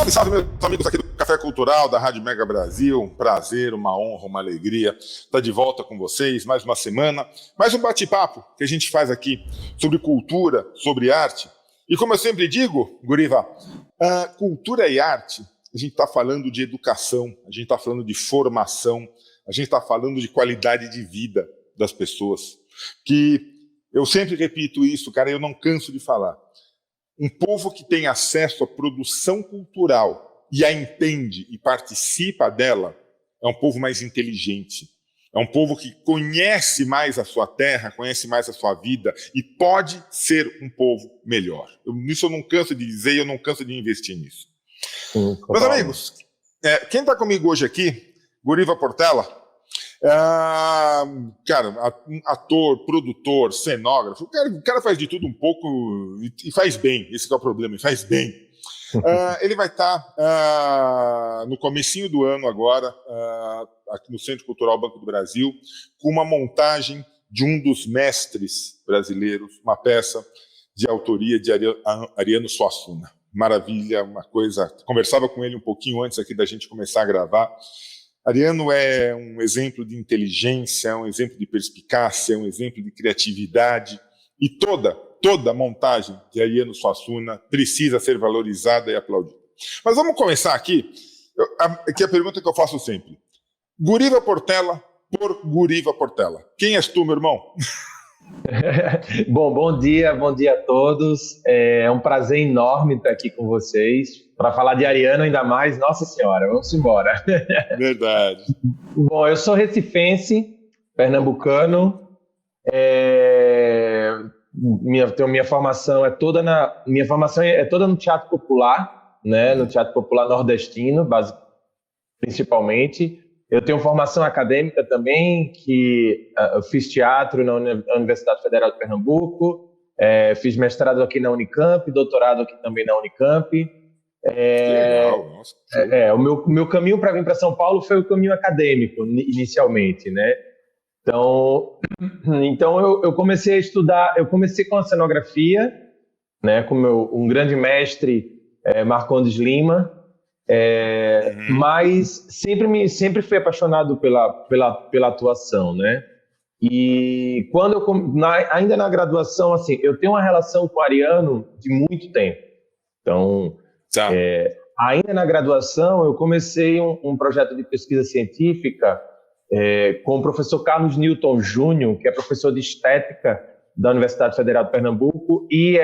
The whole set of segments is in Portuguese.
Salve, salve, meus amigos aqui do Café Cultural, da Rádio Mega Brasil. Um prazer, uma honra, uma alegria estar de volta com vocês, mais uma semana, mais um bate-papo que a gente faz aqui sobre cultura, sobre arte. E como eu sempre digo, Guriva, cultura e arte, a gente está falando de educação, a gente está falando de formação, a gente está falando de qualidade de vida das pessoas. Que eu sempre repito isso, cara, eu não canso de falar. Um povo que tem acesso à produção cultural e a entende e participa dela é um povo mais inteligente. É um povo que conhece mais a sua terra, conhece mais a sua vida e pode ser um povo melhor. Nisso eu não canso de dizer e eu não canso de investir nisso. Meus amigos, quem está comigo hoje aqui, Guriva Portela, cara, ator, produtor, cenógrafo, o cara faz de tudo um pouco e faz bem, esse que é o problema, e faz bem. Ele vai estar no comecinho do ano agora, aqui no Centro Cultural Banco do Brasil, com uma montagem de um dos mestres brasileiros, uma peça de autoria de Ariano Suassuna. Maravilha, uma coisa. Conversava com ele um pouquinho antes aqui da gente começar a gravar. Ariano é um exemplo de inteligência, um exemplo de perspicácia, um exemplo de criatividade. E toda montagem de Ariano Suassuna precisa ser valorizada e aplaudida. Mas vamos começar aqui, que é a pergunta que eu faço sempre. Guriva Portela por Guriva Portela. Quem és tu, meu irmão? Bom dia a todos. É um prazer enorme estar aqui com vocês. Para falar de Ariano ainda mais, nossa senhora, vamos embora. Verdade. Bom, eu sou recifense, pernambucano. Minha formação é toda no teatro popular, né? No teatro popular nordestino, principalmente. Eu tenho formação acadêmica também, que eu fiz teatro na Universidade Federal de Pernambuco, fiz mestrado aqui na Unicamp, doutorado aqui também na Unicamp. Legal, nossa. O meu caminho para vir para São Paulo foi o caminho acadêmico, inicialmente, né? Então eu comecei a estudar, eu comecei com a cenografia, né, com um grande mestre, Marcondes Lima, mas sempre fui apaixonado pela atuação, né? E quando ainda na graduação, assim, eu tenho uma relação com o Ariano de muito tempo. Então, ainda na graduação, eu comecei um projeto de pesquisa científica com o professor Carlos Newton Júnior, que é professor de estética da Universidade Federal de Pernambuco e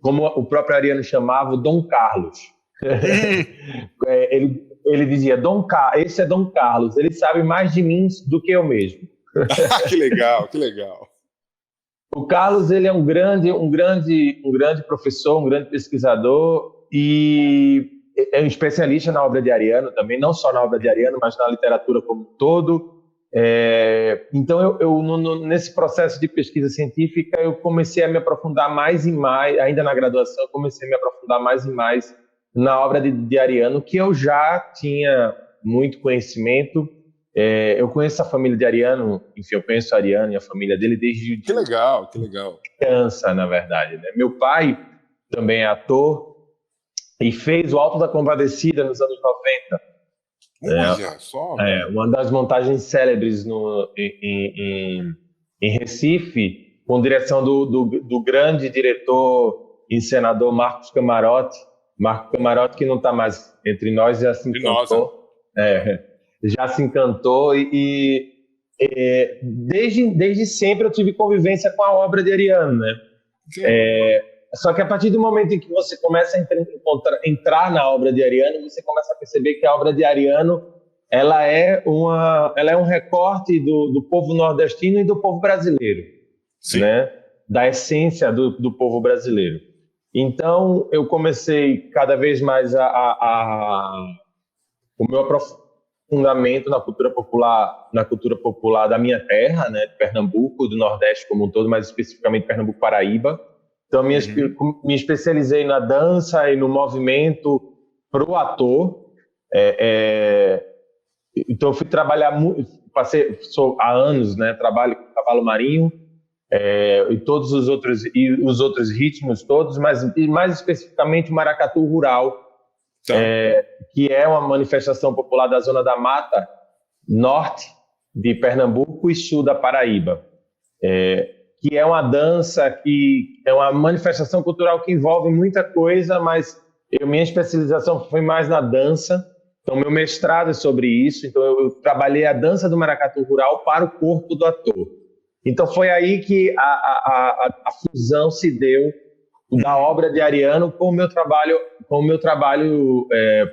como o próprio Ariano chamava, o Dom Carlos. Ele dizia, esse é Dom Carlos, ele sabe mais de mim do que eu mesmo. Que legal, que legal. O Carlos, ele é um grande professor, um grande pesquisador e é um especialista na obra de Ariano também, não só na obra de Ariano, mas na literatura como um todo. Então, nesse processo de pesquisa científica, eu comecei a me aprofundar mais e mais, ainda na graduação, eu comecei a me aprofundar mais e mais na obra de Ariano, que eu já tinha muito conhecimento. Eu conheço a família de Ariano, enfim, eu conheço o Ariano e a família dele desde que legal. criança, na verdade, né? Meu pai também é ator e fez o Alto da Compadecida nos anos 90. Olha só. Uma das montagens célebres em Recife, com direção do grande diretor e senador Marcos Camarote. Marco Camarote, que não está mais entre nós, já se encantou. Já se encantou e desde sempre eu tive convivência com a obra de Ariano, né? Só que a partir do momento em que você começa a entrar na obra de Ariano, você começa a perceber que a obra de Ariano ela é um recorte do povo nordestino e do povo brasileiro, né? Da essência do povo brasileiro. Então, eu comecei cada vez mais o meu aprofundamento na cultura popular da minha terra, né, de Pernambuco, do Nordeste como um todo, mais especificamente Pernambuco-Paraíba. Então, me especializei na dança e no movimento para o ator. Então, eu fui trabalhar há anos, né, trabalho com cavalo marinho, e todos os outros ritmos todos, mas mais especificamente o maracatu rural, Tá. Que é uma manifestação popular da Zona da Mata Norte de Pernambuco e Sul da Paraíba, que é uma dança, que é uma manifestação cultural que envolve muita coisa, mas minha especialização foi mais na dança, então meu mestrado é sobre isso, então eu trabalhei a dança do maracatu rural para o corpo do ator. Então foi aí que a fusão se deu da obra de Ariano com o meu trabalho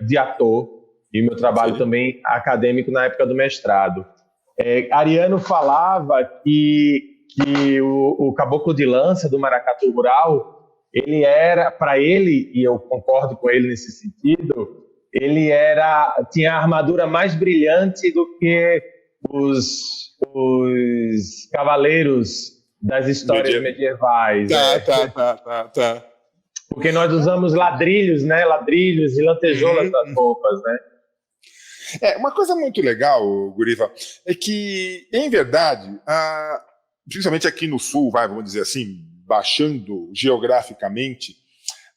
de ator e meu trabalho também acadêmico na época do mestrado. Ariano falava que o caboclo de lança do maracatu rural, ele era, para ele, e eu concordo com ele nesse sentido, ele tinha a armadura mais brilhante do que os cavaleiros das histórias medievais. Tá. Porque nós usamos ladrilhos, né? Ladrilhos e lantejoulas das roupas, né? Uma coisa muito legal, Guriva, é que, em verdade, principalmente aqui no Sul, vamos dizer assim, baixando geograficamente,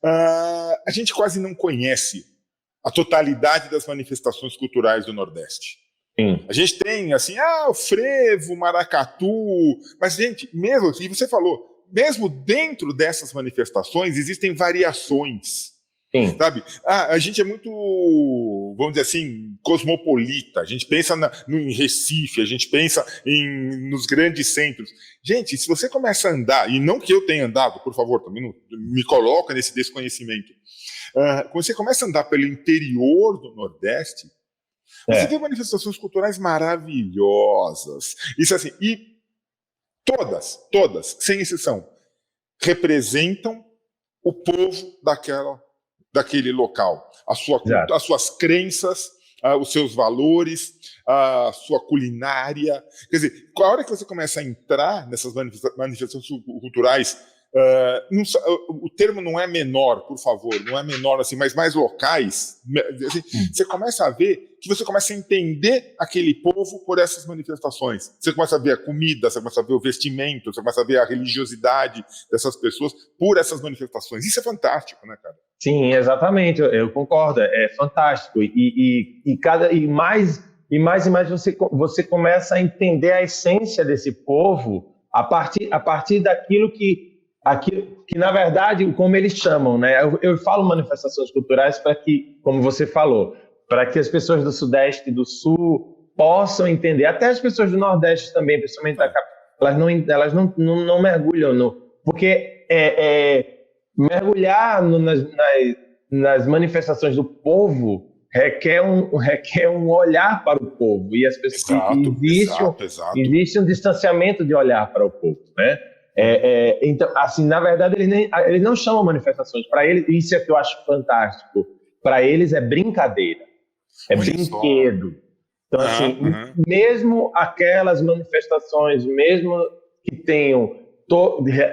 a gente quase não conhece a totalidade das manifestações culturais do Nordeste. Sim. A gente tem, assim, o frevo, maracatu, mas, gente, mesmo, e você falou, mesmo dentro dessas manifestações existem variações. Sim. Sabe? A gente é muito, vamos dizer assim, cosmopolita. A gente pensa em Recife, a gente pensa nos grandes centros. Gente, se você começa a andar, e não que eu tenha andado, por favor, também não me coloca nesse desconhecimento. Quando você começa a andar pelo interior do Nordeste, você vê manifestações culturais maravilhosas. Isso assim, e todas, sem exceção, representam o povo daquele local, as suas crenças, os seus valores, a sua culinária. Quer dizer, a hora que você começa a entrar nessas manifestações culturais, o termo não é menor, por favor, não é menor assim, mas mais locais, assim, você começa a ver que você começa a entender aquele povo por essas manifestações. Você começa a ver a comida, você começa a ver o vestimento, você começa a ver a religiosidade dessas pessoas por essas manifestações. Isso é fantástico, né, cara? Sim, exatamente, eu concordo, é fantástico. E mais você começa a entender a essência desse povo a partir daquilo que na verdade, como eles chamam, né? Eu falo manifestações culturais para que, como você falou, para que as pessoas do Sudeste e do Sul possam entender, até as pessoas do Nordeste também, principalmente da capital, elas não mergulham porque mergulhar nas manifestações do povo requer um olhar para o povo, e as pessoas existe um distanciamento de olhar para o povo, né? Então, assim, na verdade, eles não chamam manifestações. Para eles, isso é que eu acho fantástico. Para eles é brincadeira, brinquedo. Então, assim, mesmo aquelas manifestações, mesmo que tenham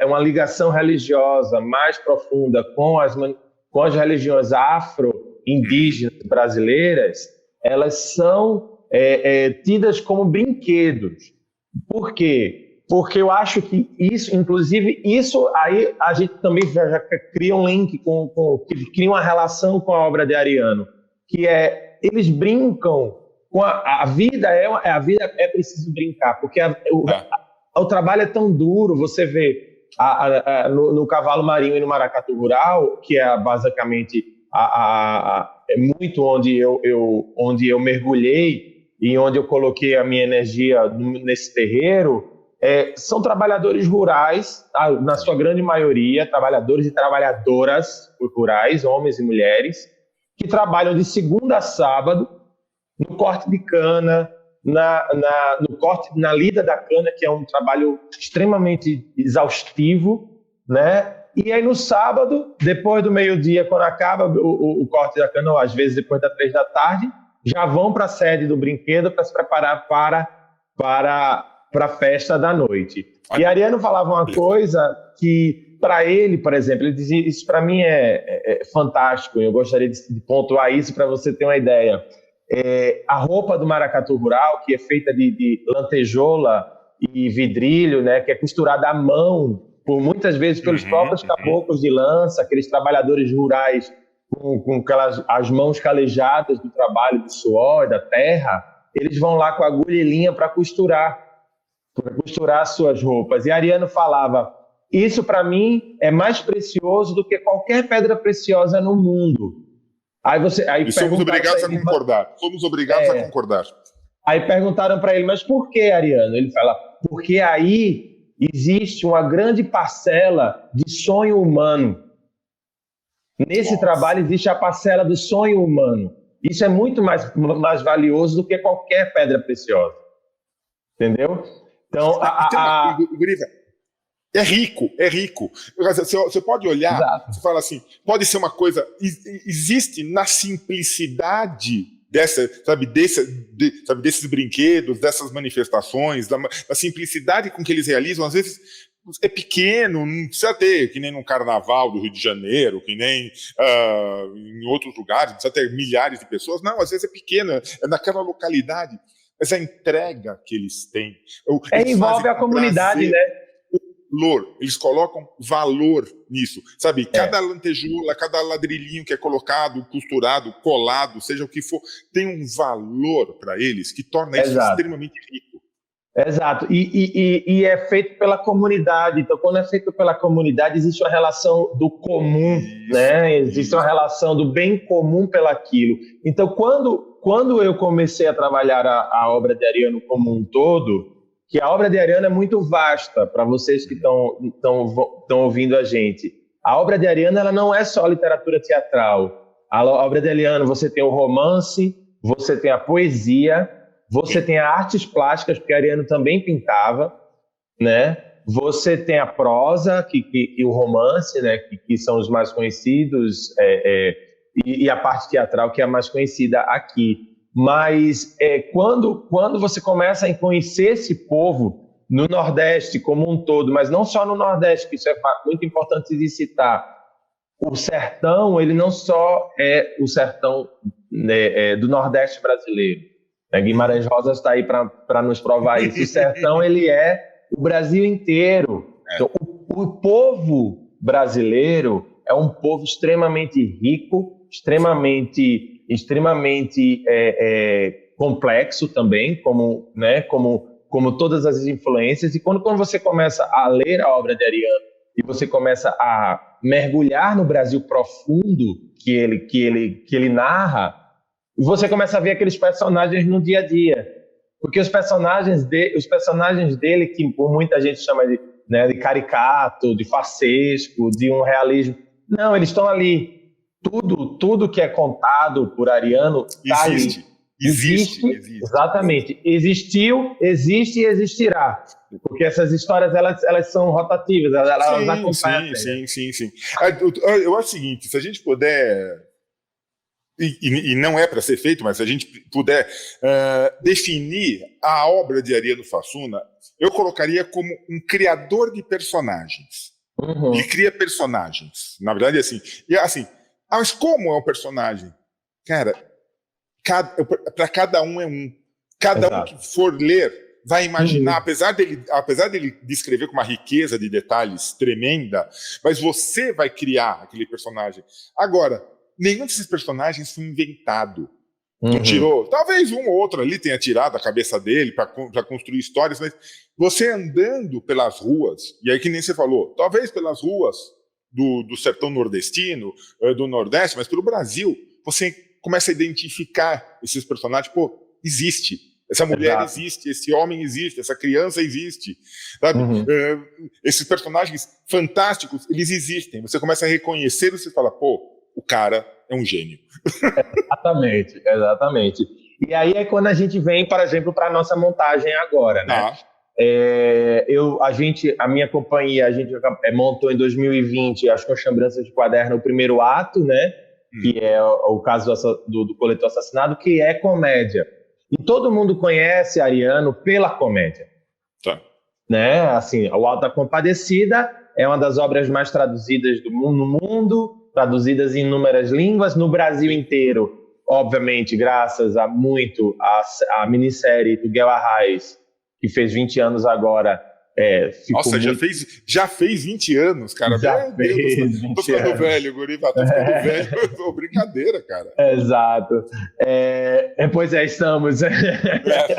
uma ligação religiosa mais profunda com as religiões afro-indígenas brasileiras, elas são tidas como brinquedos. Por quê? Porque eu acho que inclusive, aí a gente também já cria um link cria uma relação com a obra de Ariano, que eles brincam com a vida, a vida é preciso brincar, porque o trabalho é tão duro. Você vê no cavalo marinho e no maracatu rural, que é basicamente é muito onde eu mergulhei e onde eu coloquei a minha energia nesse terreiro. São trabalhadores rurais, na sua grande maioria, trabalhadores e trabalhadoras rurais, homens e mulheres, que trabalham de segunda a sábado no corte de cana, na lida da cana, que é um trabalho extremamente exaustivo, né? E aí no sábado, depois do meio-dia, quando acaba o corte da cana, ou às vezes depois das 3 da tarde, já vão para a sede do brinquedo para se preparar para a festa da noite. E Ariano falava uma coisa que, para ele, por exemplo, ele dizia, isso para mim é fantástico, eu gostaria de pontuar isso para você ter uma ideia. A roupa do maracatu rural, que é feita de lantejoula e vidrilho, né, que é costurada à mão, muitas vezes pelos próprios caboclos de lança, aqueles trabalhadores rurais com as mãos calejadas do trabalho, do suor, da terra, eles vão lá com agulha e linha para costurar as suas roupas. E Ariano falava, isso para mim é mais precioso do que qualquer pedra preciosa no mundo. E somos obrigados a concordar. Somos obrigados a concordar. Aí perguntaram para ele, mas por que, Ariano? Ele fala, porque aí existe uma grande parcela de sonho humano. Nesse trabalho existe a parcela do sonho humano. Isso é muito mais valioso do que qualquer pedra preciosa. Entendeu? Então, Guriva, é rico. Você pode olhar, exato. Você fala assim, pode ser uma coisa, existe na simplicidade desses brinquedos, dessas manifestações, da simplicidade com que eles realizam, às vezes é pequeno, não precisa ter, que nem no Carnaval do Rio de Janeiro, que nem em outros lugares, precisa ter milhares de pessoas, não, às vezes é pequeno, é naquela localidade, mas a entrega que eles têm. Envolve a comunidade, né? Eles colocam valor nisso, sabe? Cada lantejoula, cada ladrilhinho que é colocado, costurado, colado, seja o que for, tem um valor para eles que torna isso extremamente rico. Exato, e é feito pela comunidade. Então, quando é feito pela comunidade, existe uma relação do comum, né? Existe uma relação do bem comum pelaquilo. Então, quando eu comecei a trabalhar a obra de Ariano como um todo, que a obra de Ariano é muito vasta, para vocês que estão ouvindo a gente. A obra de Ariano ela não é só literatura teatral. A obra de Ariano, você tem o romance, você tem a poesia, você tem artes plásticas, porque Ariano também pintava, né? Você tem a prosa e o romance, né? Que são os mais conhecidos, e a parte teatral, que é a mais conhecida aqui. Mas quando você começa a conhecer esse povo no Nordeste como um todo, mas não só no Nordeste, que isso é muito importante de citar, o sertão, ele não só é o sertão do Nordeste brasileiro. Guimarães Rosa está aí para nos provar isso. O sertão, ele é o Brasil inteiro. Então, o povo brasileiro é um povo extremamente rico, extremamente complexo também, como todas as influências. E quando você começa a ler a obra de Ariano e você começa a mergulhar no Brasil profundo que ele narra, você começa a ver aqueles personagens no dia a dia. Porque os personagens dele, que por muita gente chama de caricato, de farsesco, de um realismo, não, eles estão ali. Tudo que é contado por Ariano está ali. Existe. Exatamente. Existiu, existe e existirá. Porque essas histórias, elas são rotativas, elas acontecem. Sim. Eu acho o seguinte, se a gente puder... E não é para ser feito, mas se a gente puder definir a obra de Ariano Suassuna, eu colocaria como um criador de personagens. Uhum. Ele cria personagens. Na verdade, mas como é um personagem? Cara, para cada um é um. Cada um que for ler vai imaginar, apesar dele descrever com uma riqueza de detalhes tremenda, mas você vai criar aquele personagem. Agora, nenhum desses personagens foi inventado. Não tirou. Talvez um ou outro ali tenha tirado a cabeça dele para construir histórias, mas você andando pelas ruas, e aí que nem você falou, talvez pelas ruas do sertão nordestino, do Nordeste, mas pelo Brasil, você começa a identificar esses personagens. Pô, existe. Essa mulher existe, esse homem existe, essa criança existe. Sabe? Esses personagens fantásticos, eles existem. Você começa a reconhecer e você fala, pô, o cara é um gênio. Exatamente. E aí é quando a gente vem, por exemplo, para a nossa montagem agora, né? A minha companhia, a gente montou em 2020 as Coxambranças de Quaderno, o primeiro ato, né? Que é o caso do coletor assassinado, que é comédia. E todo mundo conhece Ariano pela comédia. Tá. Né? Assim, o Auto da Compadecida é uma das obras mais traduzidas no mundo, traduzidas em inúmeras línguas, no Brasil inteiro, obviamente, graças a muito a minissérie do Guel Arraes, que fez 20 anos agora, Ficou Nossa, muito... já fez 20 anos, cara. Já Meu Deus, fez tô 20 ficando anos. velho, Guriva, tô ficando velho. Brincadeira, cara. Exato. Pois estamos.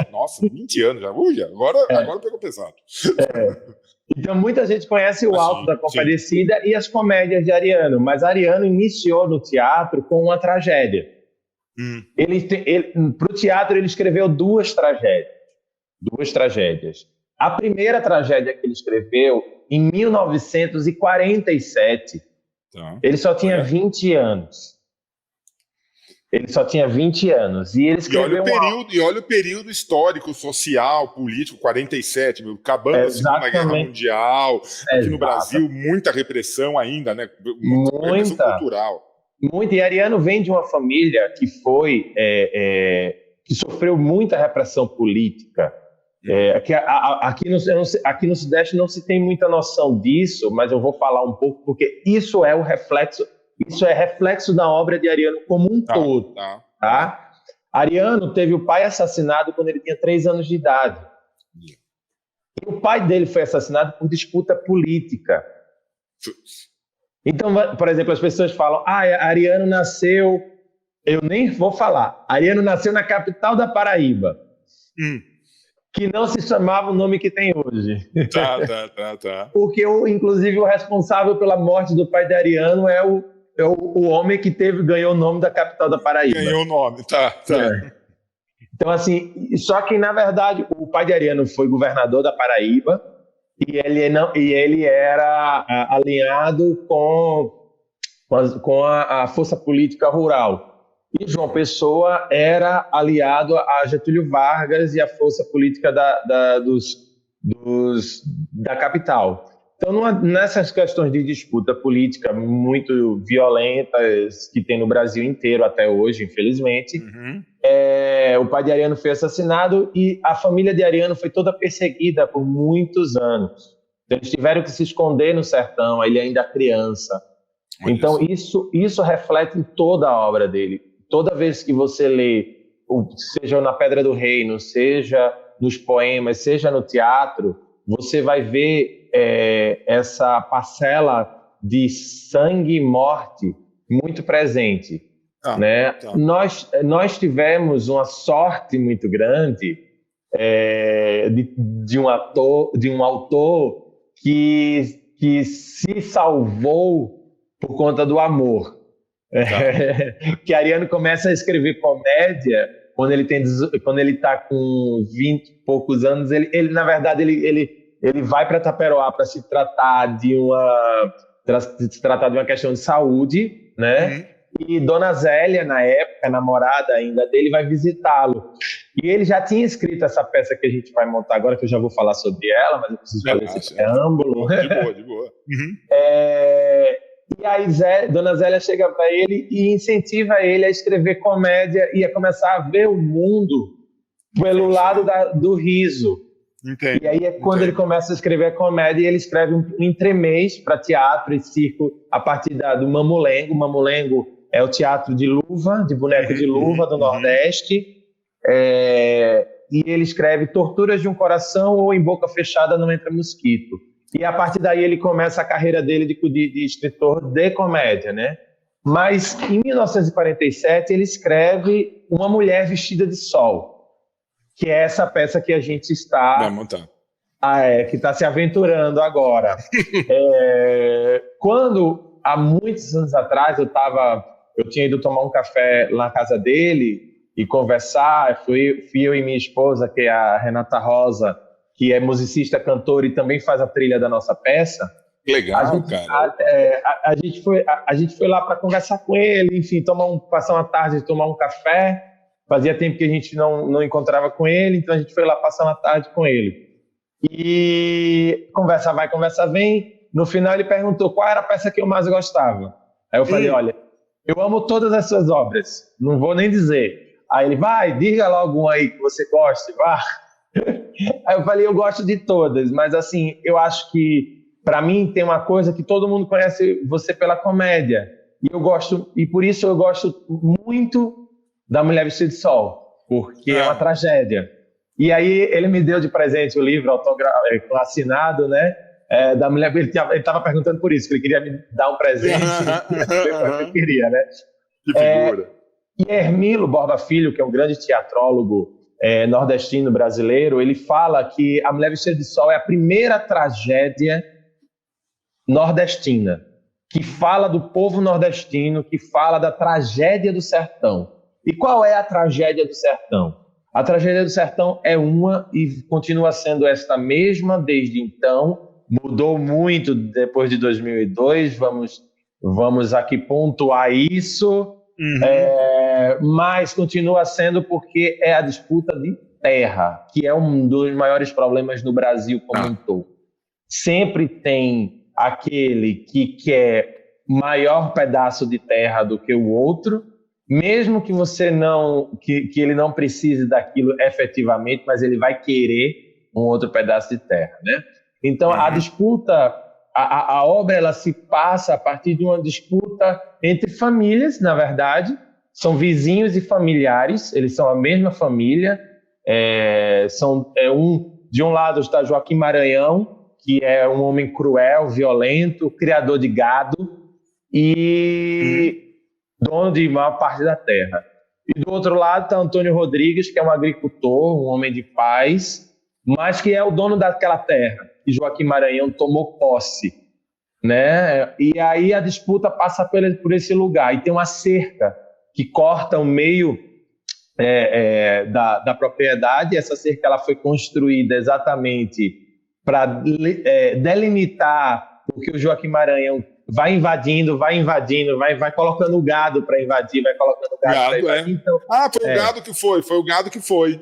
Nossa, 20 anos já. Ui, agora pegou pesado. Então, muita gente conhece o Alto da Sim. Compadecida e as comédias de Ariano, mas Ariano iniciou no teatro com uma tragédia. Para o teatro, ele escreveu duas tragédias. A primeira tragédia que ele escreveu, em 1947, ele só tinha 20 anos. E ele escreveu e olha o período histórico, social, político, 47, acabando a Segunda Guerra Mundial. Aqui no Brasil, muita repressão ainda, né? Muita repressão cultural. Muito. E Ariano vem de uma família que que sofreu muita repressão política. Aqui no Sudeste não se tem muita noção disso, mas eu vou falar um pouco, porque isso é reflexo da obra de Ariano como um todo. Tá? Ariano teve o pai assassinado quando ele tinha 3 anos de idade. E o pai dele foi assassinado por disputa política. Então, por exemplo, as pessoas falam, Ariano nasceu... Eu nem vou falar. Ariano nasceu na capital da Paraíba. Que não se chamava o nome que tem hoje. Tá. Porque, inclusive, o responsável pela morte do pai de Ariano é o homem que ganhou o nome da capital da Paraíba. Ganhou o nome, tá. Então, assim, só que, na verdade, o pai de Ariano foi governador da Paraíba e ele era alinhado com a força política rural. E João Pessoa era aliado a Getúlio Vargas e a força política da capital. Então, nessas questões de disputa política muito violentas que tem no Brasil inteiro até hoje, infelizmente, o pai de Ariano foi assassinado e a família de Ariano foi toda perseguida por muitos anos. Então, eles tiveram que se esconder no sertão, ele ainda criança. Então, isso reflete em toda a obra dele. Toda vez que você lê, seja na Pedra do Reino, seja nos poemas, seja no teatro, você vai ver essa parcela de sangue e morte muito presente. Né? Nós tivemos uma sorte muito grande de um autor que se salvou por conta do amor. Que Ariano começa a escrever comédia quando ele está com 20 e poucos anos. Ele na verdade ele vai para Taperoá para se tratar de uma questão de saúde, né? E Dona Zélia, na época, namorada ainda dele, vai visitá-lo. E ele já tinha escrito essa peça que a gente vai montar agora, que eu já vou falar sobre ela, mas eu preciso fazer esse preâmbulo. De boa. E aí Dona Zélia chega para ele e incentiva ele a escrever comédia e a começar a ver o mundo pelo lado do riso. Entendi. E aí quando ele começa a escrever comédia, ele escreve um entremês para teatro e circo a partir do Mamulengo. Mamulengo é o teatro de luva, de boneco de luva do Nordeste. E ele escreve Torturas de um Coração ou Em Boca Fechada Não Entra Mosquito. E a partir daí ele começa a carreira dele de escritor de comédia, né? Mas em 1947 ele escreve Uma Mulher Vestida de Sol, que é essa peça que a gente está que está se aventurando agora. Quando há muitos anos atrás eu tinha ido tomar um café lá na casa dele e conversar, fui eu e minha esposa, que é a Renata Rosa, que é musicista, cantora e também faz a trilha da nossa peça. Legal, cara. A gente foi lá para conversar com ele, enfim, passar uma tarde, tomar um café. Fazia tempo que a gente não encontrava com ele, então a gente foi lá passar uma tarde com ele. E conversa vai, conversa vem. No final ele perguntou qual era a peça que eu mais gostava. Aí eu falei, olha, eu amo todas as suas obras, não vou nem dizer. Aí ele, diga logo uma aí que você goste, vá. Aí eu falei, eu gosto de todas, mas assim, eu acho que para mim tem uma coisa que todo mundo conhece você pela comédia. E por isso eu gosto muito da Mulher Vestida de Sol, porque é uma tragédia. E aí ele me deu de presente o livro assinado, né? Da mulher. Ele estava perguntando por isso, que ele queria me dar um presente. Eu queria, né? Que figura. E Hermilo Borba Filho, que é um grande teatrólogo nordestino brasileiro, ele fala que A Mulher Vestida de Sol é a primeira tragédia nordestina, que fala do povo nordestino, que fala da tragédia do sertão. E qual é a tragédia do sertão? A tragédia do sertão é uma e continua sendo esta mesma desde então. Mudou muito depois de 2002, vamos aqui pontuar isso, mas continua sendo porque é a disputa de terra, que é um dos maiores problemas no Brasil como um todo. Sempre tem aquele que quer maior pedaço de terra do que o outro, mesmo que você que ele não precise daquilo efetivamente, mas ele vai querer um outro pedaço de terra, né? Então a disputa, a obra, ela se passa a partir de uma disputa entre famílias, na verdade, são vizinhos e familiares, eles são a mesma família, de um lado está Joaquim Maranhão, que é um homem cruel, violento, criador de gado e dono de maior parte da terra. E do outro lado está Antônio Rodrigues, que é um agricultor, um homem de paz, mas que é o dono daquela terra. E Joaquim Maranhão tomou posse, né? E aí a disputa passa por esse lugar. E tem uma cerca que corta o meio da propriedade. Essa cerca ela foi construída exatamente para delimitar, porque o Joaquim Maranhão vai invadindo, vai colocando o gado para invadir, vai colocando o gado para invadir. Então, foi o gado que foi o gado que foi.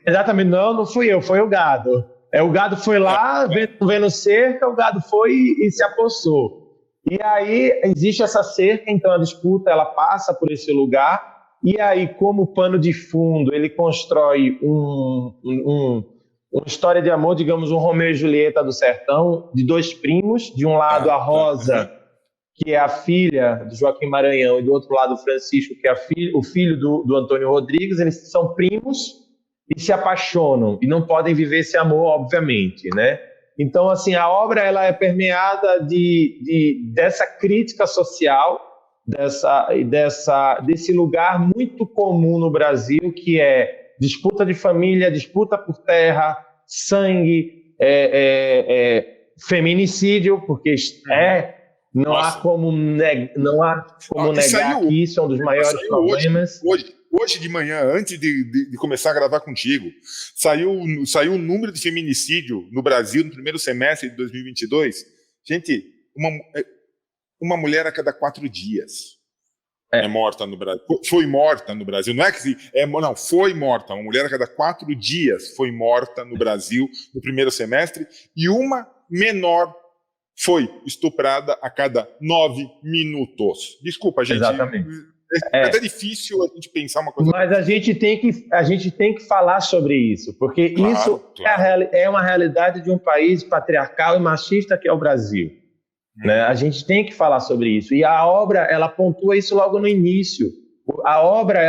Exatamente, não fui eu, foi o gado. O gado foi lá, vendo cerca, o gado foi e se apossou. E aí existe essa cerca, então a disputa ela passa por esse lugar, e aí como pano de fundo ele constrói uma história de amor, digamos, um Romeu e Julieta do sertão, de dois primos, de um lado a Rosa, que é a filha de Joaquim Maranhão, e do outro lado o Francisco, que é o filho do Antônio Rodrigues. Eles são primos e se apaixonam, e não podem viver esse amor, obviamente, né? Então, assim, a obra ela é permeada dessa crítica social, desse lugar muito comum no Brasil, que é disputa de família, disputa por terra, sangue, feminicídio, porque não há como negar que isso é um dos maiores problemas. Hoje de manhã, antes de começar a gravar contigo, saiu o número de feminicídio no Brasil no primeiro semestre de 2022. Gente, uma mulher a cada 4 dias é morta no Brasil. Foi morta no Brasil. Não é que não, foi morta. Uma mulher a cada 4 dias foi morta no Brasil no primeiro semestre, e uma menor foi estuprada a cada 9 minutos. Desculpa, gente. Exatamente. É até difícil a gente pensar uma coisa. Mas a gente tem que falar sobre isso, porque isso é uma realidade de um país patriarcal e machista que é o Brasil. Né? A gente tem que falar sobre isso. E a obra, ela pontua isso logo no início. A obra,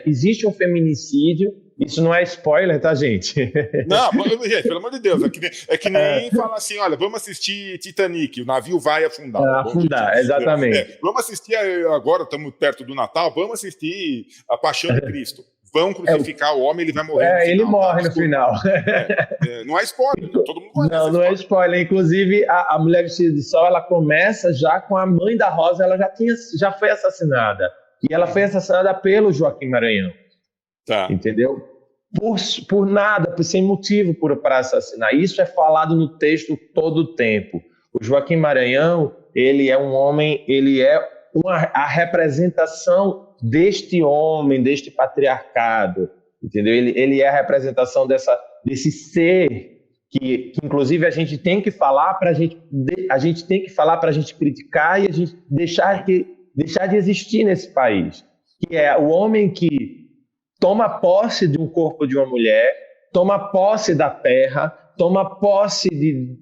existe um feminicídio. Isso não é spoiler, tá, gente? Não, gente, pelo amor de Deus. É que nem falar assim, olha, vamos assistir Titanic, o navio vai afundar. Afundar, exatamente. Vamos assistir, agora estamos perto do Natal, vamos assistir A Paixão de Cristo. Vão crucificar o homem, ele vai morrer no final. Ele morre no final. Não é spoiler, todo mundo conhece. Não é spoiler. Inclusive, a Mulher Vestida de Sol, ela começa já com a mãe da Rosa, ela já foi assassinada. E ela foi assassinada pelo Joaquim Maranhão. Tá. Entendeu? Por nada, sem motivo para assassinar. Isso é falado no texto todo o tempo. O Joaquim Maranhão, ele é um homem, ele é a representação deste homem, deste patriarcado, entendeu? Ele é a representação desse ser que inclusive a gente tem que falar para a gente tem que falar para a gente criticar e a gente deixar de existir nesse país, que é o homem que toma posse de um corpo de uma mulher, toma posse da terra, toma posse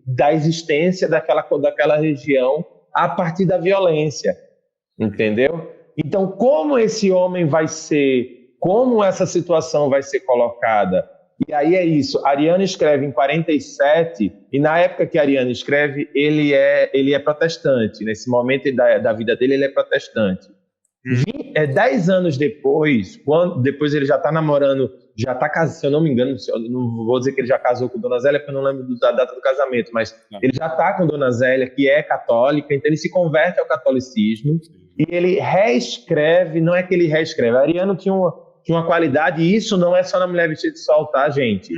da existência daquela região a partir da violência, entendeu? Então, como essa situação vai ser colocada E aí é isso, Ariano escreve em 47, e na época que Ariano escreve, ele é protestante. Nesse momento da vida dele, ele é protestante. 10 anos depois, depois ele já está namorando, já está casado, se eu não me engano, eu não vou dizer que ele já casou com Dona Zélia, porque eu não lembro da data do casamento, mas ele já está com Dona Zélia, que é católica, então ele se converte ao catolicismo, e ele reescreve, não é que ele reescreve, Ariano tinha uma qualidade, e isso não é só na Mulher Vestida de Sol, tá, gente?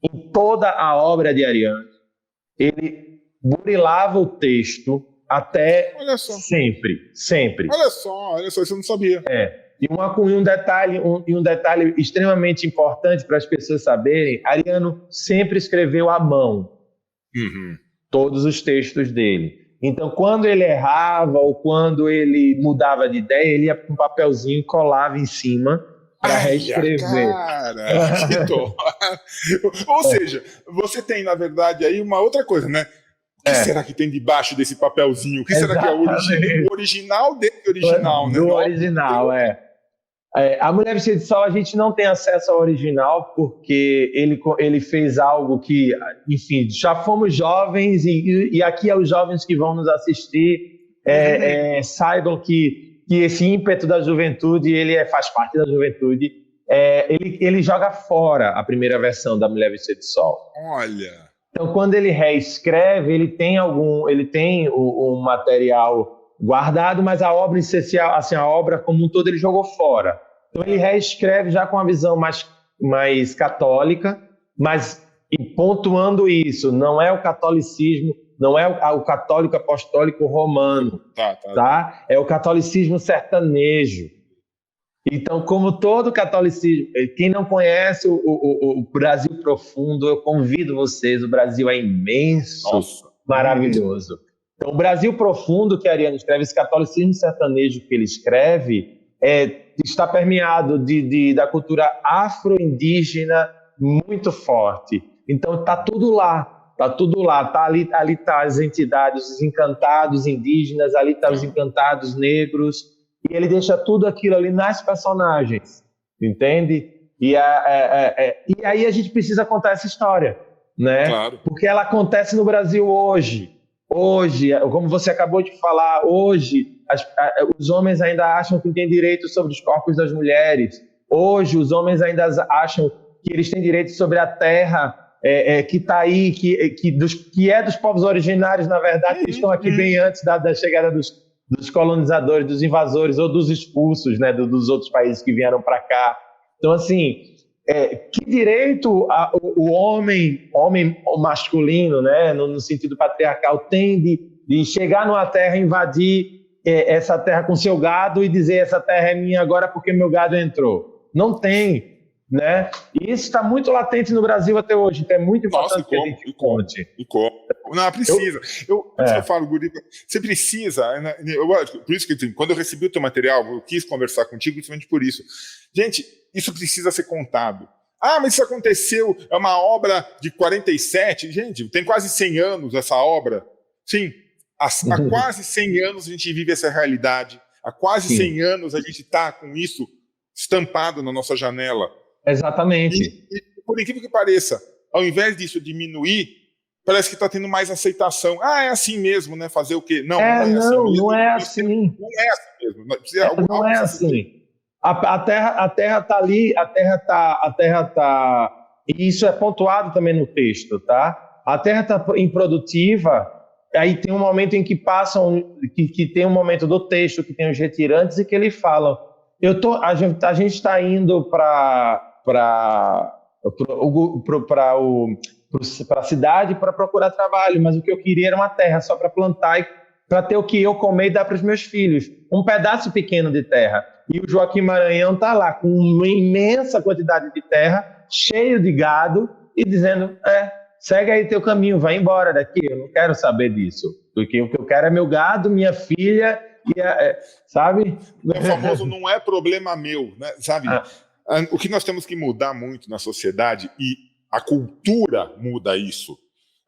Em toda a obra de Ariano, ele burilava o texto até sempre. Olha só, isso eu não sabia. E um detalhe extremamente importante para as pessoas saberem, Ariano sempre escreveu à mão todos os textos dele. Então, quando ele errava ou quando ele mudava de ideia, ele ia com um papelzinho e colava em cima para reescrever. Cara, que dó. Ou seja, você tem, na verdade, aí uma outra coisa, né? O que será que tem debaixo desse papelzinho? O que será que é o original desse original? Do original, A Mulher Vestida de Sol, a gente não tem acesso ao original, porque ele fez algo que, enfim, já fomos jovens, e aqui é os jovens que vão nos assistir, saibam que esse ímpeto da juventude, faz parte da juventude, ele joga fora a primeira versão da Mulher Vestida de Sol. Olha... Então, quando ele reescreve, ele tem um material guardado, mas a obra essencial, assim, a obra como um todo, ele jogou fora. Então, ele reescreve já com uma visão mais católica, mas pontuando isso, não é o catolicismo, não é o católico apostólico romano, tá? É o catolicismo sertanejo. Então, como todo catolicismo, quem não conhece o Brasil profundo, eu convido vocês, o Brasil é imenso, maravilhoso. Então, o Brasil profundo que Ariano escreve, esse catolicismo sertanejo que ele escreve, está permeado da cultura afro-indígena muito forte. Então, está tudo lá, ali tá as entidades, os encantados indígenas, ali tá os encantados negros, e ele deixa tudo aquilo ali nas personagens, entende? E aí a gente precisa contar essa história, né? Claro. Porque ela acontece no Brasil hoje, como você acabou de falar, hoje os homens ainda acham que têm direito sobre os corpos das mulheres, hoje os homens ainda acham que eles têm direito sobre a terra que está aí, que é dos povos originários, na verdade, que estão aqui bem antes da chegada dos colonizadores, dos invasores ou dos expulsos, né, dos outros países que vieram para cá. Então, assim, que direito o homem masculino, né, no sentido patriarcal, tem de chegar numa terra, invadir essa terra com seu gado e dizer essa terra é minha agora porque meu gado entrou? Não tem, né? E isso está muito latente no Brasil até hoje, então é muito importante que a gente conte. Não, precisa. Eu falo, Guri, você precisa, né? Por isso que quando eu recebi o teu material, eu quis conversar contigo justamente por isso. Gente, isso precisa ser contado. Mas isso aconteceu, é uma obra de 47. Gente, tem quase 100 anos essa obra. Sim, há quase 100 anos a gente vive essa realidade. Há quase 100 anos a gente está com isso estampado na nossa janela. Exatamente. E por incrível que pareça, ao invés disso diminuir, parece que está tendo mais aceitação. É assim mesmo, né? Fazer o quê? Não é assim mesmo. Não é assim. Não é assim mesmo. Não é assim. A terra está ali, a terra tá. E isso é pontuado também no texto, tá? A terra está improdutiva. Aí tem um momento em que que tem um momento do texto que tem os retirantes e que ele fala: a gente está indo para a cidade para procurar trabalho, mas o que eu queria era uma terra só para plantar e para ter o que eu comer e dar para os meus filhos. Um pedaço pequeno de terra. E o Joaquim Maranhão está lá com uma imensa quantidade de terra, cheio de gado, e dizendo: segue aí teu caminho, vai embora daqui, eu não quero saber disso. Porque o que eu quero é meu gado, minha filha, sabe? O famoso não é problema meu, né? Sabe? O que nós temos que mudar muito na sociedade, e a cultura muda isso.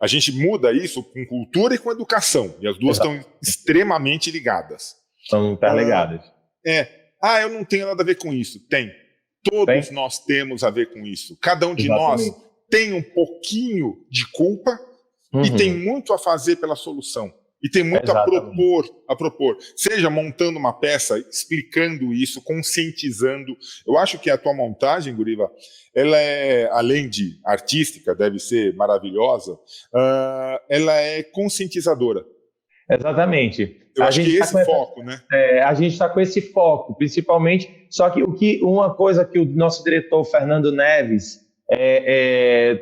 A gente muda isso com cultura e com educação, e as duas estão extremamente ligadas. Estão interligadas. Eu não tenho nada a ver com isso. Tem. Todos nós temos a ver com isso. Cada um de nós tem um pouquinho de culpa e tem muito a fazer pela solução. E tem muito a propor. Seja montando uma peça, explicando isso, conscientizando. Eu acho que a tua montagem, Guriva, ela é, além de artística, deve ser maravilhosa, ela é conscientizadora. Exatamente. Eu acho que esse foco, né? A gente está com esse foco, principalmente. Só que uma coisa que o nosso diretor Fernando Neves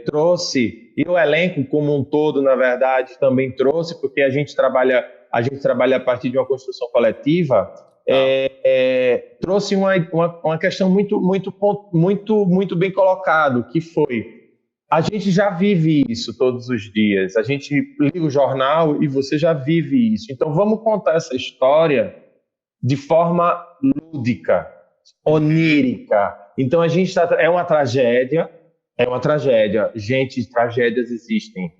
trouxe, e o elenco como um todo, na verdade, também trouxe, porque a gente trabalha a partir de uma construção coletiva, trouxe uma questão muito bem colocado, que foi: a gente já vive isso todos os dias, a gente liga o jornal e você já vive isso. Então vamos contar essa história de forma lúdica, onírica. Então é uma tragédia. Gente, tragédias existem.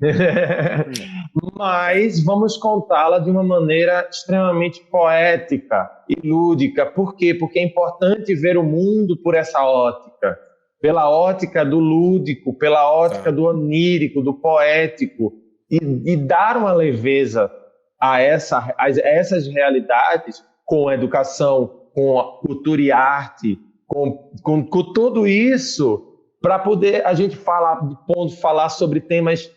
Mas vamos contá-la de uma maneira extremamente poética e lúdica. Por quê? Porque é importante ver o mundo por essa ótica. Pela ótica do lúdico, pela ótica do onírico, do poético. E dar uma leveza a essas realidades com a educação, com a cultura e arte, com tudo isso, para poder a gente falar sobre temas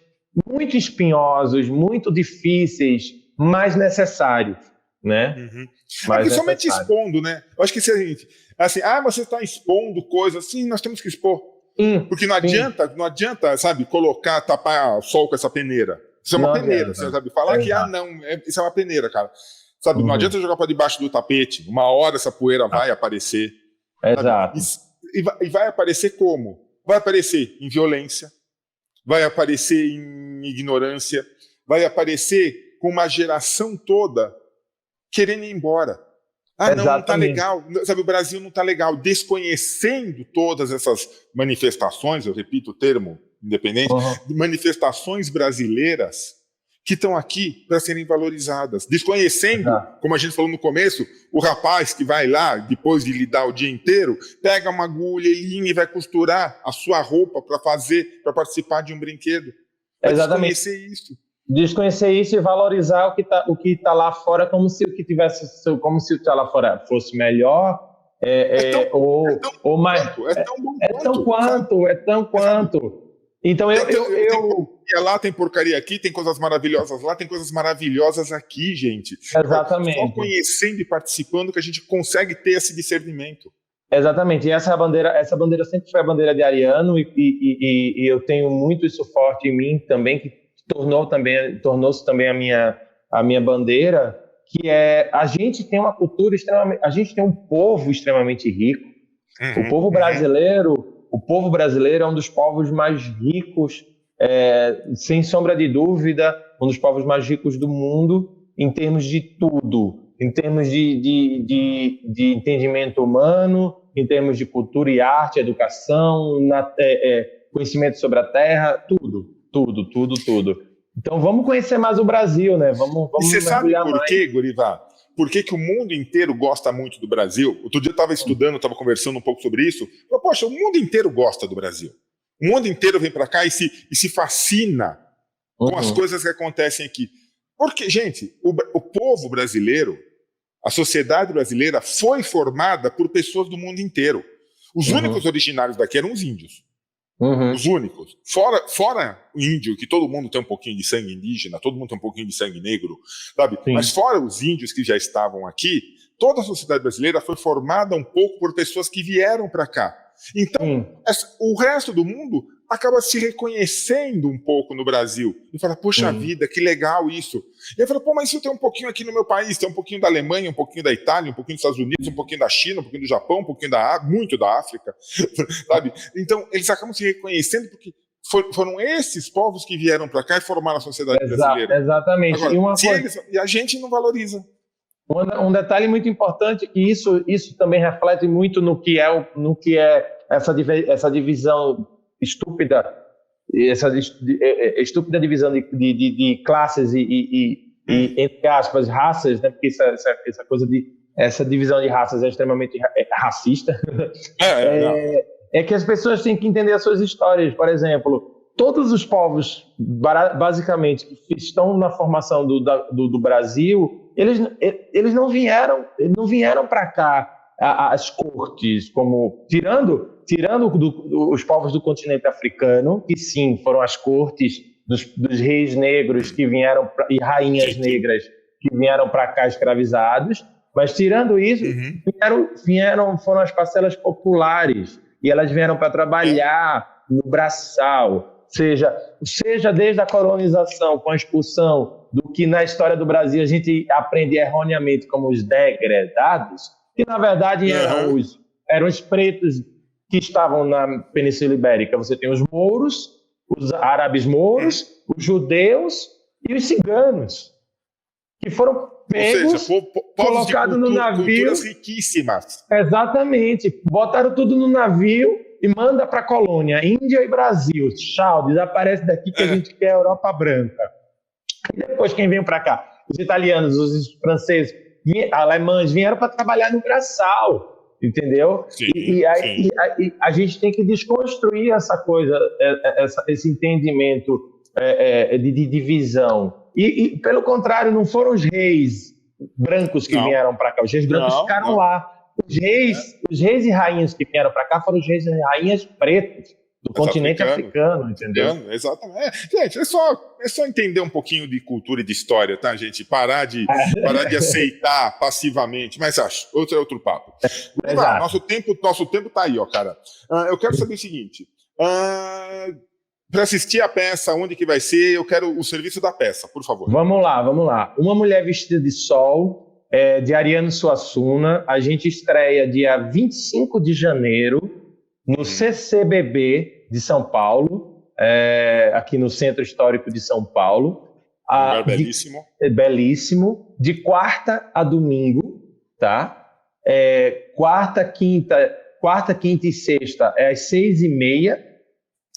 muito espinhosos, muito difíceis, mas necessários, né? Principalmente expondo, né? Eu acho que se a gente... Assim, você está expondo coisas, sim, nós temos que expor. Porque não adianta, sabe, tapar o sol com essa peneira. Isso é uma peneira, você sabe? Falar que, isso é uma peneira, cara. Sabe, não adianta jogar para debaixo do tapete. Uma hora essa poeira vai aparecer. Exato. E vai aparecer como? Vai aparecer em violência, vai aparecer em ignorância, vai aparecer com uma geração toda querendo ir embora. Não tá legal. Sabe, o Brasil não tá legal. Desconhecendo todas essas manifestações, eu repito o termo independente, manifestações brasileiras que estão aqui para serem valorizadas. Desconhecendo, como a gente falou no começo, o rapaz que vai lá, depois de lidar o dia inteiro, pega uma agulha e linha e vai costurar a sua roupa para participar de um brinquedo. Desconhecer isso e valorizar o que tá lá fora como se o que tá lá fora fosse melhor. É tão quanto. Então lá tem porcaria aqui, tem coisas maravilhosas lá, tem coisas maravilhosas aqui, gente. Exatamente. Só conhecendo e participando que a gente consegue ter esse discernimento. Exatamente. E essa bandeira sempre foi a bandeira de Ariano e eu tenho muito isso forte em mim também, que tornou-se também a minha bandeira, que é: a gente tem uma cultura a gente tem um povo extremamente rico. O povo brasileiro é um dos povos mais ricos, sem sombra de dúvida, um dos povos mais ricos do mundo, em termos de tudo, em termos de entendimento humano, em termos de cultura e arte, educação, conhecimento sobre a terra, tudo. Então vamos conhecer mais o Brasil, né? Vamos e você sabe por quê, Guriva? Por que o mundo inteiro gosta muito do Brasil? Outro dia eu estava estava conversando um pouco sobre isso. Falei, poxa, o mundo inteiro gosta do Brasil. O mundo inteiro vem para cá e se fascina com as coisas que acontecem aqui. Porque, gente, o povo brasileiro, a sociedade brasileira foi formada por pessoas do mundo inteiro. Os únicos originários daqui eram os índios. Os únicos. Fora o índio, que todo mundo tem um pouquinho de sangue indígena, todo mundo tem um pouquinho de sangue negro, sabe? Sim. Mas fora os índios que já estavam aqui, toda a sociedade brasileira foi formada um pouco por pessoas que vieram para cá. Então, o resto do mundo acaba se reconhecendo um pouco no Brasil. E fala, poxa vida, que legal isso. E eu falo, mas isso tem um pouquinho aqui no meu país, tem um pouquinho da Alemanha, um pouquinho da Itália, um pouquinho dos Estados Unidos, um pouquinho da China, um pouquinho do Japão, um pouquinho muito da África, sabe? Então, eles acabam se reconhecendo porque foram esses povos que vieram para cá e formaram a sociedade brasileira. Exatamente. Agora, e a gente não valoriza. Um detalhe muito importante, que isso também reflete muito no que é essa divisão estúpida, essa estúpida divisão de classes e entre aspas, raças, né? Porque essa coisa de essa divisão de raças é extremamente racista, é que as pessoas têm que entender as suas histórias. Por exemplo, todos os povos, basicamente, que estão na formação do Brasil, eles não vieram para cá as cortes, como tirando os povos do continente africano, que sim, foram as cortes dos reis negros que vieram e rainhas negras que vieram para cá escravizados, mas tirando isso, foram as parcelas populares, e elas vieram para trabalhar no braçal, seja desde a colonização, com a expulsão do que na história do Brasil a gente aprende erroneamente como os degredados, que na verdade eram os pretos que estavam na Península Ibérica. Você tem os mouros, os árabes mouros, os judeus e os ciganos, que foram pegos, colocados no navio. Culturas riquíssimas. Exatamente. Botaram tudo no navio e manda para a colônia, Índia e Brasil. Tchau, desaparece daqui que a gente quer a Europa branca. E depois quem veio para cá? Os italianos, os franceses, alemães vieram para trabalhar no braçal, entendeu? Sim, e a gente tem que desconstruir essa coisa, esse entendimento de divisão. E, pelo contrário, não foram os reis brancos que vieram para cá, os reis brancos ficaram lá. Os reis e rainhas que vieram para cá foram os reis e rainhas pretos do continente africano, entendeu? Exatamente. Gente, é só entender um pouquinho de cultura e de história, tá, gente? Parar de aceitar passivamente, mas acho, outro papo. Nosso tempo tá aí, ó, cara. Eu quero saber o seguinte, para assistir a peça, onde que vai ser? Eu quero o serviço da peça, por favor. Vamos lá. Uma Mulher Vestida de Sol, de Ariano Suassuna. A gente estreia dia 25 de janeiro no CCBB de São Paulo, aqui no Centro Histórico de São Paulo. Belíssimo. Belíssimo. De quarta a domingo, tá? Quarta, quinta e sexta às 6h30.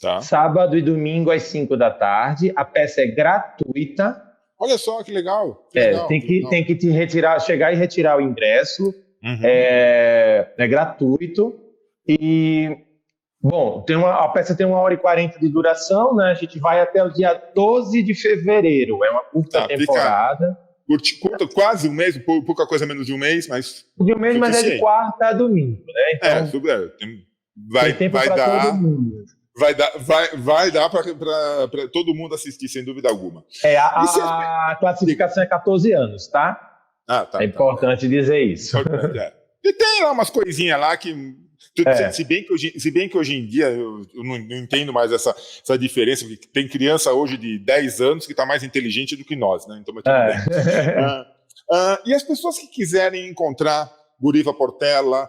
Tá. Sábado e domingo às 5 da tarde. A peça é gratuita. Olha só que legal. Tem que chegar e retirar o ingresso. É gratuito. E, bom, a peça tem 1h40 de duração, né? A gente vai até o dia 12 de fevereiro. É uma curta temporada. Curta, quase um mês, pouca coisa menos de um mês, mas... De um mês, mas é de quarta a domingo, né? Então, vai tempo para todo mundo. Vai dar para todo mundo assistir, sem dúvida alguma. A classificação é 14 anos, tá? Tá. É importante dizer isso. E tem lá umas coisinhas lá que... Se bem que hoje em dia eu não entendo mais essa diferença, porque tem criança hoje de 10 anos que está mais inteligente do que nós, né? Então, e as pessoas que quiserem encontrar Guriva Portela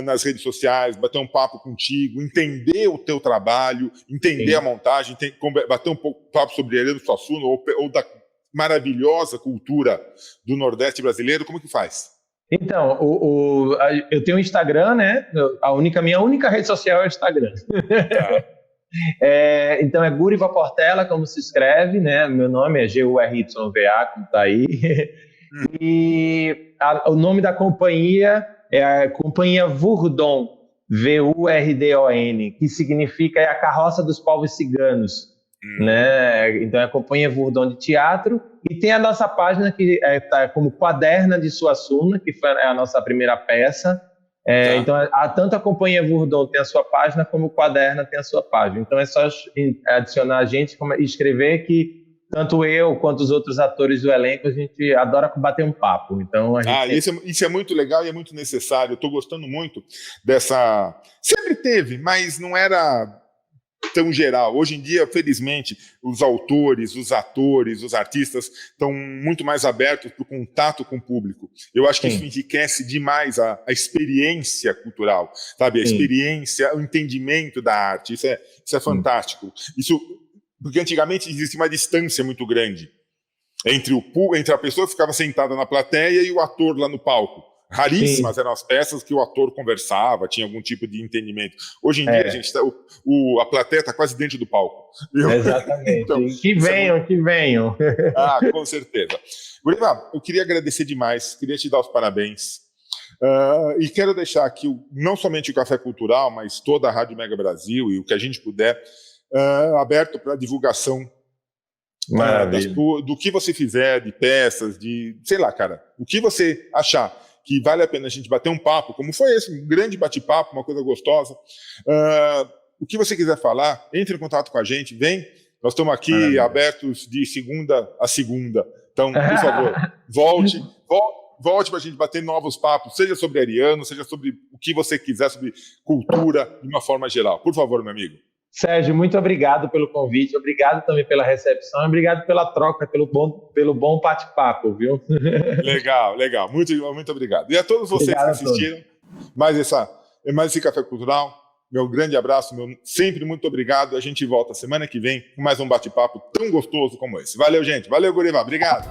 nas redes sociais, bater um papo contigo, entender o teu trabalho, entender a montagem, bater um pouco papo sobre Ariano Suassuna ou da maravilhosa cultura do Nordeste brasileiro, como que faz? Então, eu tenho um Instagram, né? Minha única rede social é o Instagram. Então é Guriva Portela, como se escreve, né? Meu nome é GURYVA, como tá aí. E o nome da companhia é a Companhia Vurdon, VURDON, que significa a carroça dos povos ciganos. Né? Então é a Companhia Vurdon de Teatro, e tem a nossa página que está como Quaderna de Suassuna, que foi a nossa primeira peça. Então tanto a Companhia Vurdon tem a sua página, como o Quaderna tem a sua página. Então é só adicionar a gente e escrever, que tanto eu quanto os outros atores do elenco, a gente adora bater um papo. Então, isso é muito legal e é muito necessário. Eu estou gostando muito dessa... Sempre teve, mas não era tão geral. Hoje em dia, felizmente, os autores, os atores, os artistas estão muito mais abertos para o contato com o público. Eu acho que isso enriquece demais a experiência cultural, sabe? A experiência, o entendimento da arte. Isso é fantástico. Porque antigamente existia uma distância muito grande entre a pessoa que ficava sentada na plateia e o ator lá no palco. Raríssimas eram as peças que o ator conversava, tinha algum tipo de entendimento. Hoje em dia, a gente a plateia está quase dentro do palco. Exatamente. Então, que venham. Com certeza. Guriva, eu queria agradecer demais, queria te dar os parabéns. E quero deixar aqui não somente o Café Cultural, mas toda a Rádio Mega Brasil e o que a gente puder aberto para divulgação do que você fizer, de peças, de, sei lá, cara, o que você achar que vale a pena a gente bater um papo, como foi esse, um grande bate-papo, uma coisa gostosa. O que você quiser falar, entre em contato com a gente, vem. Nós estamos aqui abertos de segunda a segunda. Então, por favor, volte para a gente bater novos papos, seja sobre Ariano, seja sobre o que você quiser, sobre cultura, de uma forma geral. Por favor, meu amigo. Sérgio, muito obrigado pelo convite, obrigado também pela recepção, obrigado pela troca, pelo bom bate-papo, viu? Legal. Muito, muito obrigado. E a todos vocês que assistiram mais esse Café Cultural, meu grande abraço, sempre muito obrigado. A gente volta semana que vem com mais um bate-papo tão gostoso como esse. Valeu, gente. Valeu, Guriva. Obrigado.